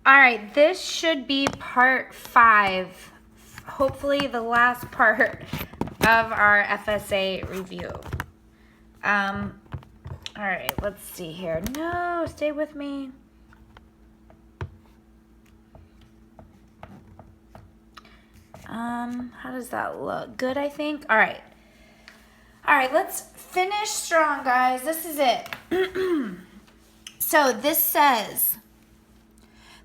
All right, this should be part 5. Hopefully the last part of our FSA review. All right, let's see here. No, stay with me. How does that look? Good, I think. All right, let's finish strong, guys. This is it. So this says,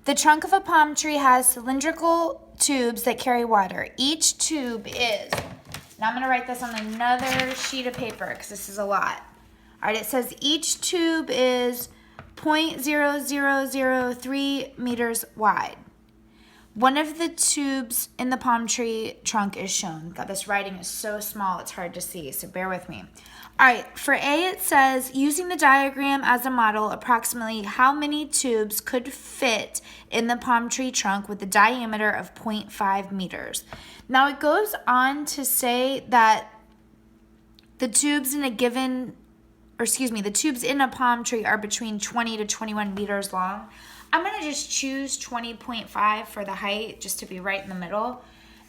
the trunk of a palm tree has cylindrical tubes that carry water. Each tube is, now I'm going to write this on another sheet of paper because this is a lot. All right, it says each tube is 0.0003 meters wide. One of the tubes in the palm tree trunk is shown. God, this writing is so small it's hard to see, so bear with me. All right, for A it says, using the diagram as a model, approximately how many tubes could fit in the palm tree trunk with a diameter of 0.5 meters. Now it goes on to say that the tubes in a palm tree are between 20 to 21 meters long. I'm going to just choose 20.5 for the height, just to be right in the middle.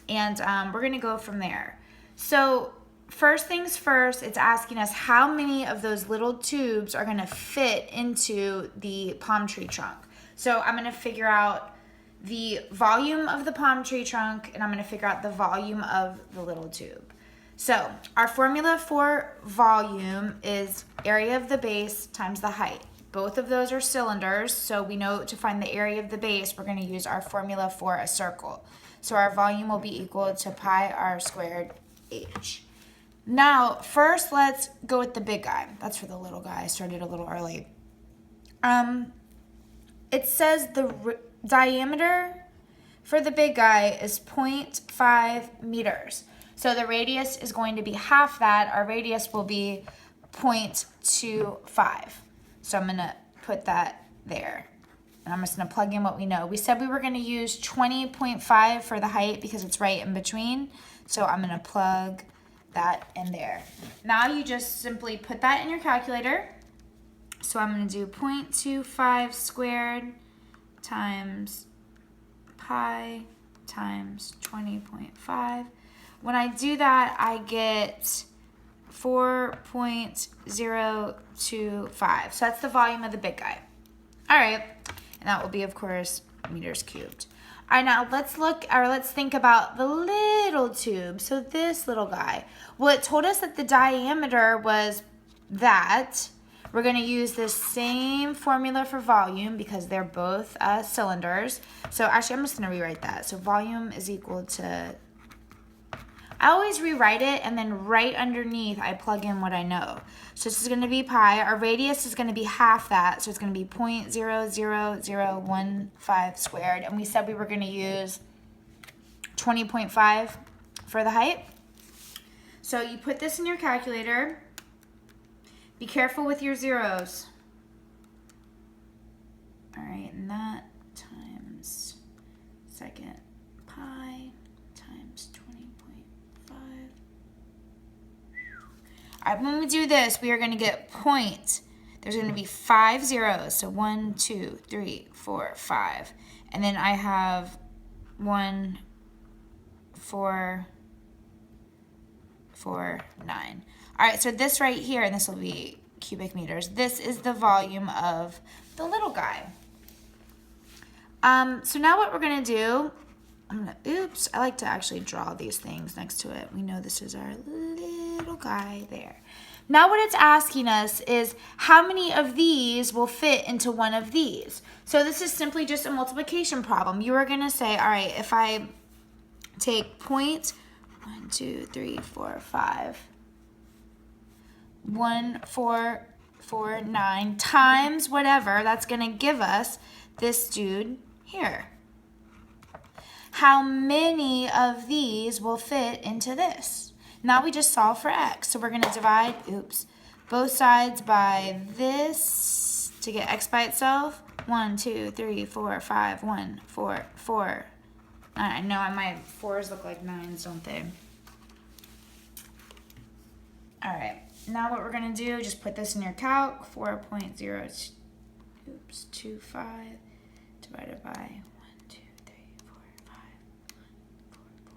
And we're going to go from there. So first things first, it's asking us how many of those little tubes are going to fit into the palm tree trunk. So I'm going to figure out the volume of the palm tree trunk, and I'm going to figure out the volume of the little tube. So our formula for volume is area of the base times the height. Both of those are cylinders, so we know to find the area of the base, we're going to use our formula for a circle. So our volume will be equal to pi r squared h. Now, first let's go with the big guy. That's for the little guy. I started a little early. It says the diameter for the big guy is 0.5 meters. So the radius is going to be half that. Our radius will be 0.25. So I'm going to put that there. And I'm just going to plug in what we know. We said we were going to use 20.5 for the height because it's right in between. So I'm going to plug that in there. Now you just simply put that in your calculator. So I'm going to do 0.25 squared times pi times 20.5. When I do that, I get 4.025. So that's the volume of the big guy. All right, and that will be, of course, meters cubed. All right, now let's think about the little tube. So this little guy. Well, it told us that the diameter was that. We're going to use this same formula for volume because they're both cylinders. So actually, I'm just going to rewrite that. So volume is equal to, I always rewrite it, and then right underneath, I plug in what I know. So this is going to be pi. Our radius is going to be half that, so it's going to be 0.00015 squared. And we said we were going to use 20.5 for the height. So you put this in your calculator. Be careful with your zeros. All right, and that times second pi times 20.5. All right, when we do this, we are going to get point. There's going to be 5 zeros. So 1, 2, 3, 4, 5. And then I have 1, 4, 4, 9. All right, so this right here, and this will be cubic meters. This is the volume of the little guy. So now what we're going to do, oops, I like to actually draw these things next to it. We know this is our little guy there. Now what it's asking us is how many of these will fit into one of these. So this is simply just a multiplication problem. You are going to say, all right, if I take 1, 2, 3, 4, 5, 1, 4, 4, 9 times whatever, that's going to give us this dude here. How many of these will fit into this? Now we just solve for x. So we're going to divide, both sides by this to get x by itself. 1, 2, 3, 4, 5, 1, 4, 4. I know my 4s look like 9s, don't they? All right. Now what we're going to do, just put this in your calc, 4.025 divided by 1, 2, 3, 4, 5, 1, 4, 4,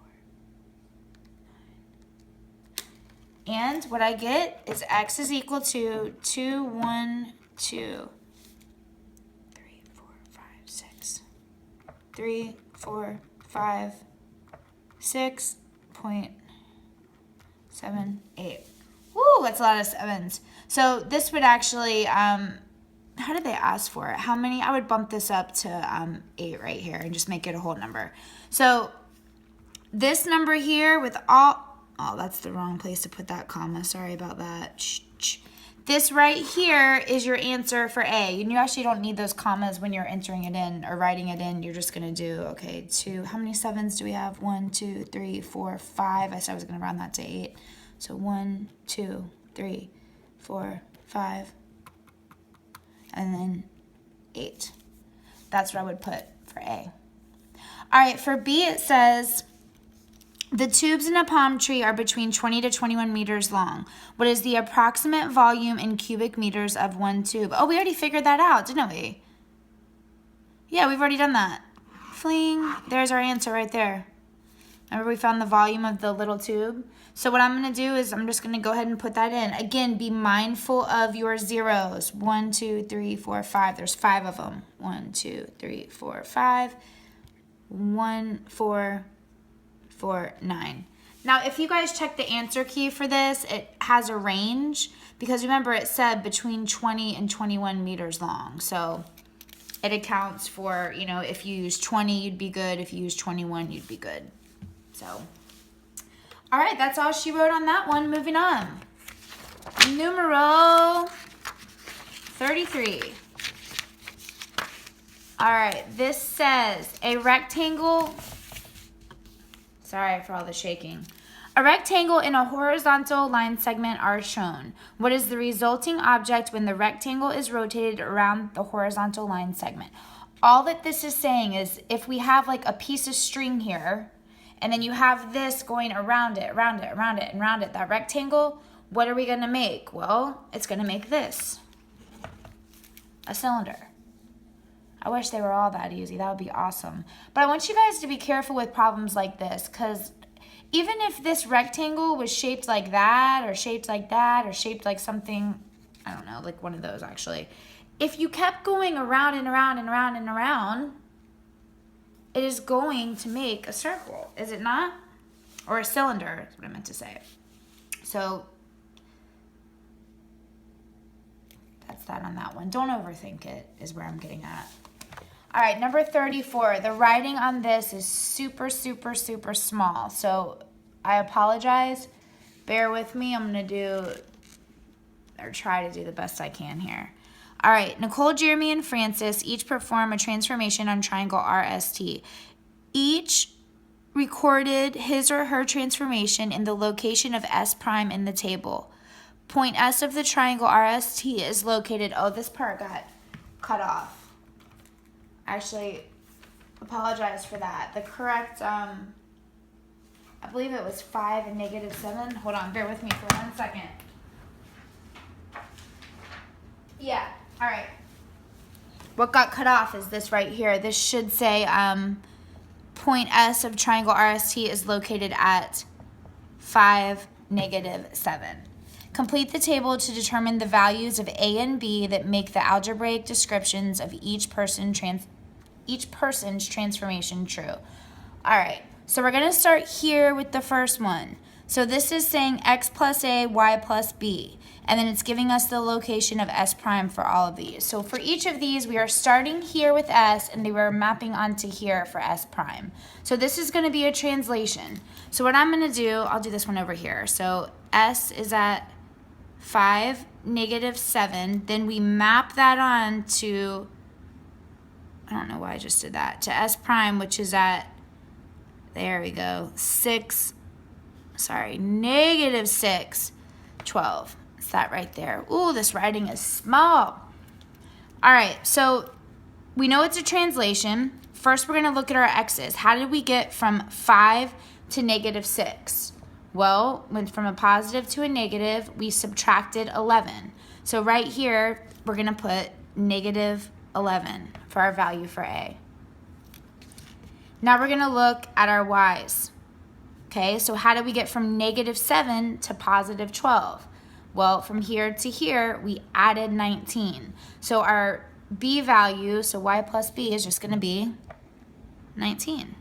9. And what I get is x is equal to 2, 1, 2, 3, 4, 5, 6. 3, 4, 5, 6.78. Woo, that's a lot of sevens. So this would actually, how did they ask for it? How many? I would bump this up to 8 right here and just make it a whole number. So this number here with all, oh, that's the wrong place to put that comma. Sorry about that. This right here is your answer for A. And you actually don't need those commas when you're entering it in or writing it in. You're just going to do, okay, 2. How many sevens do we have? 1, 2, 3, 4, 5. I said I was going to round that to 8. So 1, 2, 3, 4, 5, and then 8. That's what I would put for A. All right, for B it says, the tubes in a palm tree are between 20 to 21 meters long. What is the approximate volume in cubic meters of one tube? Oh, we already figured that out, didn't we? Yeah, we've already done that. Fling. There's our answer right there. Remember we found the volume of the little tube? So what I'm going to do is I'm just going to go ahead and put that in. Again, be mindful of your zeros. 1, 2, 3, 4, 5. There's 5 of them. 1, 2, 3, 4, 5. 1, 4, 4, 9. Now, if you guys check the answer key for this, it has a range because remember it said between 20 and 21 meters long. So it accounts for, you know, if you use 20, you'd be good. If you use 21, you'd be good. So, all right, that's all she wrote on that one. Moving on. Numero 33. All right, this says a rectangle. Sorry for all the shaking. A rectangle and a horizontal line segment are shown. What is the resulting object when the rectangle is rotated around the horizontal line segment? All that this is saying is if we have like a piece of string here, and then you have this going around it, around it, around it, and around it, that rectangle, what are we going to make? Well, it's going to make this. A cylinder. I wish they were all that easy. That would be awesome. But I want you guys to be careful with problems like this because even if this rectangle was shaped like that or shaped like that or shaped like something, I don't know, like one of those actually, if you kept going around and around and around and around, it is going to make a circle, is it not? Or a cylinder, is what I meant to say. So that's that on that one. Don't overthink it, is where I'm getting at. All right, number 34. The writing on this is super, super, super small. So I apologize. Bear with me. I'm going to do, or try to do the best I can here. All right, Nicole, Jeremy, and Francis each perform a transformation on triangle RST. Each recorded his or her transformation in the location of S prime in the table. Point S of the triangle RST is located, oh, this part got cut off. Actually, apologize for that. The correct, I believe it was 5 and -7. Hold on, bear with me for 1 second. Yeah. All right. What got cut off is this right here. This should say point S of triangle RST is located at 5, -7. Complete the table to determine the values of A and B that make the algebraic descriptions of each person's transformation true. All right. So we're going to start here with the first one. So this is saying X plus A, Y plus B. And then it's giving us the location of S prime for all of these. So for each of these, we are starting here with S, and they were mapping onto here for S prime. So this is going to be a translation. So what I'm going to do, I'll do this one over here. So S is at 5, -7. Then we map that on to, I don't know why I just did that, to S prime, which is at, there we go, -6, 12. It's that right there. Ooh, this writing is small. All right, so we know it's a translation. First, we're going to look at our x's. How did we get from 5 to -6? Well, went from a positive to a negative, we subtracted 11. So right here, we're going to put -11 for our value for A. Now we're gonna look at our y's. Okay, so how did we get from -7 to +12? Well, from here to here, we added 19. So our b value, so y plus b, is just gonna be 19.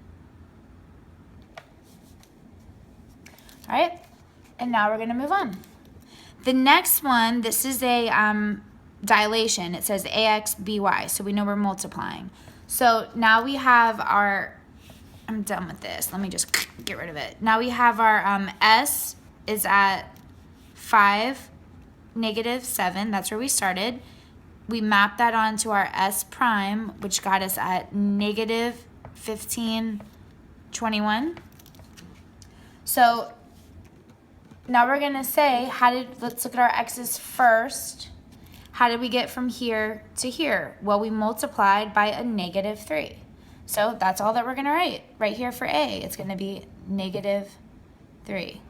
All right, and now we're gonna move on. The next one, this is a dilation. It says ax by, so we know we're multiplying. So now we have our, I'm done with this. Let me just get rid of it. Now we have our s is at 5, -7. That's where we started. We mapped that onto our s prime, which got us at -15, 21. So now we're gonna say, let's look at our x's first. How did we get from here to here? Well, we multiplied by a -3. So that's all that we're gonna write. Right here for a, it's gonna be -3.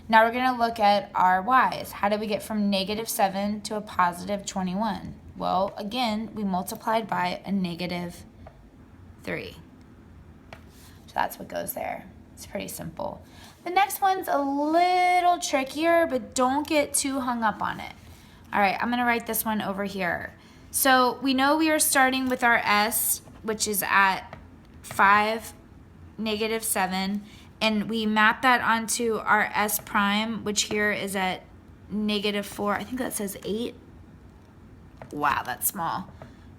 Now we're gonna look at our y's. How did we get from -7 to a +21? Well, again, we multiplied by a -3. So that's what goes there. It's pretty simple. The next one's a little trickier, but don't get too hung up on it. All right, I'm gonna write this one over here. So we know we are starting with our s, which is at 5, -7, and we map that onto our s prime, which here is at -4. I think that says 8. Wow, that's small.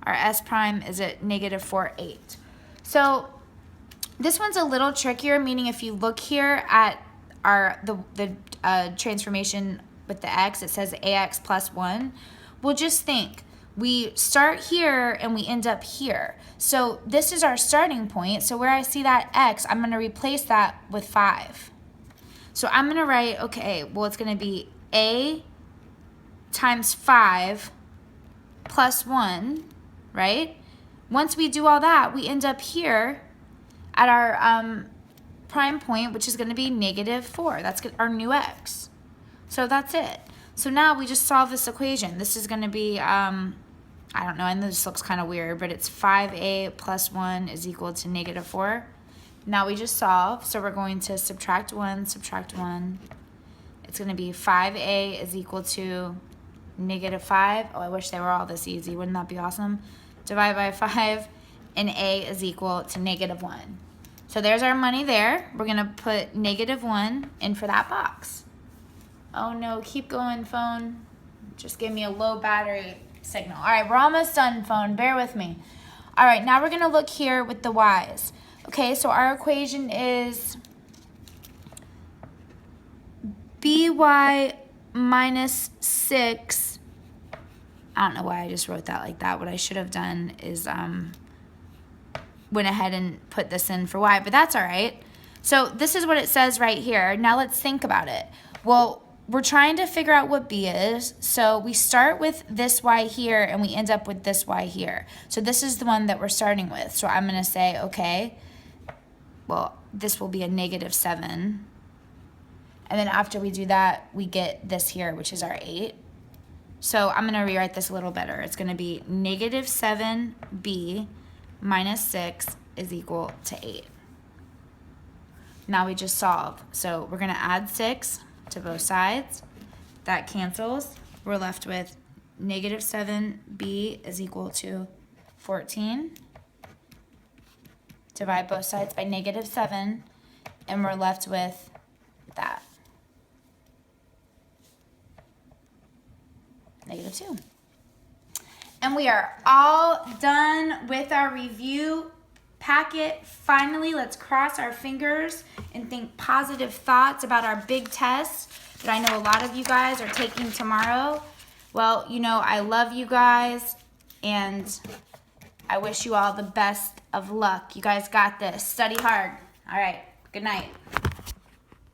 Our s prime is at -4, 8. So this one's a little trickier, meaning if you look here at the transformation with the x, it says ax plus 1. Well, just think, we start here and we end up here. So this is our starting point. So where I see that x, I'm gonna replace that with 5. So I'm gonna write, okay, well, it's gonna be a times 5 plus 1, right? Once we do all that, we end up here at our prime point, which is going to be -4. That's our new x. So that's it. So now we just solve this equation. This is going to be, I don't know, I know this looks kind of weird, but it's 5a plus 1 is equal to -4. Now we just solve. So we're going to subtract 1, subtract 1. It's going to be 5a is equal to -5. Oh, I wish they were all this easy. Wouldn't that be awesome? Divide by 5. And a is equal to -1. So there's our money there. We're gonna put -1 in for that box. Oh no, keep going, phone. Just gave me a low battery signal. All right, we're almost done, phone, bear with me. All right, now we're gonna look here with the y's. Okay, so our equation is by minus 6. I don't know why I just wrote that like that. What I should have done is went ahead and put this in for y, but that's all right. So this is what it says right here. Now let's think about it. Well, we're trying to figure out what b is. So we start with this y here and we end up with this y here. So this is the one that we're starting with. So I'm gonna say, okay, well, this will be a -7. And then after we do that, we get this here, which is our 8. So I'm gonna rewrite this a little better. It's gonna be -7b minus 6 is equal to 8. Now we just solve. So we're gonna add 6 to both sides. That cancels. We're left with -7b is equal to 14. Divide both sides by -7, and we're left with that. -2. And we are all done with our review packet. Finally, let's cross our fingers and think positive thoughts about our big test that I know a lot of you guys are taking tomorrow. Well, you know, I love you guys, and I wish you all the best of luck. You guys got this. Study hard. All right. Good night.